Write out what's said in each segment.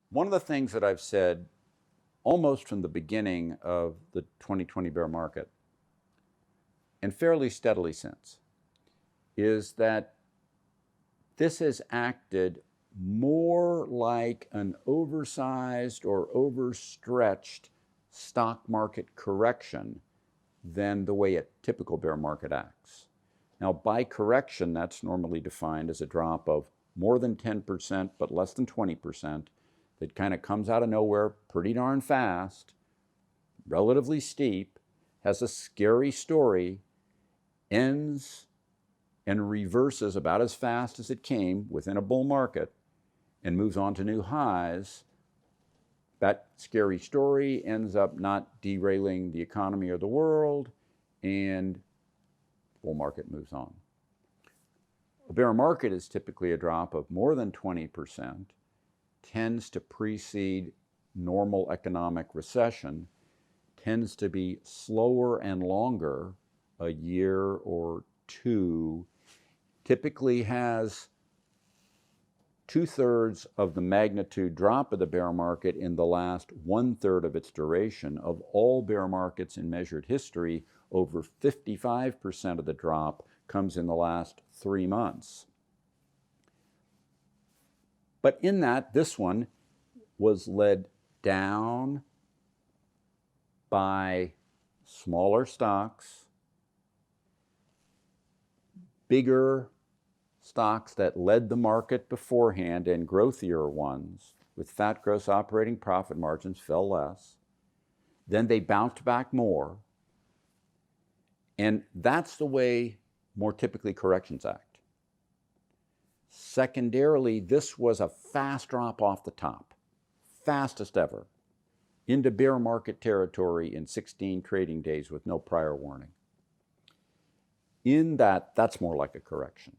One of the things that I've said almost from the beginning of the 2020 bear market, and fairly steadily since, is that this has acted more like an oversized or overstretched stock market correction than the way a typical bear market acts. Now, by correction, that's normally defined as a drop of more than 10% but less than 20% that kind of comes out of nowhere pretty darn fast, relatively steep, has a scary story, ends and reverses about as fast as it came within a bull market and moves on to new highs. That scary story ends up not derailing the economy or the world, and the bull market moves on. A bear market is typically a drop of more than 20%, tends to precede normal economic recession, tends to be slower and longer, a year or two, typically has 2/3 of the magnitude drop of the bear market in the last 1/3 of its duration. Of all bear markets in measured history, over 55% of the drop comes in the last 3 months. But in that, this one was led down by smaller stocks, bigger stocks that led the market beforehand, and growthier ones with fat gross operating profit margins fell less. Then they bounced back more. And that's the way more typically corrections act. Secondarily, this was a fast drop off the top, fastest ever, into bear market territory in 16 trading days with no prior warning. In that, that's more like a correction.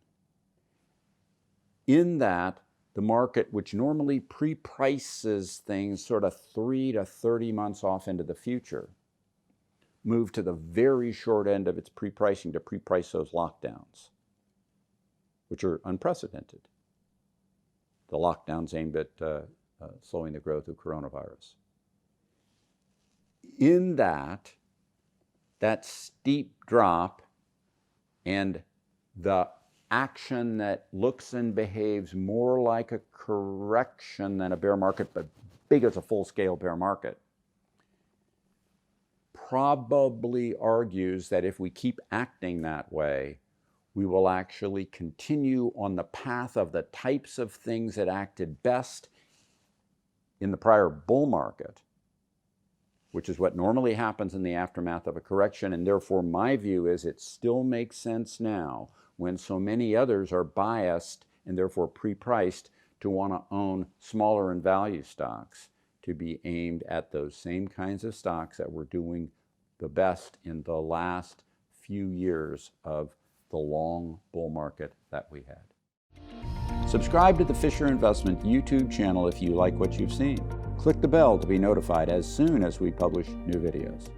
In that, the market, which normally pre-prices things sort of 3 to 30 months off into the future, moved to the very short end of its pre-pricing to pre-price those lockdowns, which are unprecedented. The lockdowns aimed at slowing the growth of coronavirus. In that steep drop and the action that looks and behaves more like a correction than a bear market, but big as a full-scale bear market, probably argues that if we keep acting that way, we will actually continue on the path of the types of things that acted best in the prior bull market, which is what normally happens in the aftermath of a correction. And therefore, my view is it still makes sense now, when so many others are biased and therefore pre-priced to want to own smaller in value stocks, to be aimed at those same kinds of stocks that were doing the best in the last few years of the long bull market that we had. Subscribe to the Fisher Investment YouTube channel if you like what you've seen. Click the bell to be notified as soon as we publish new videos.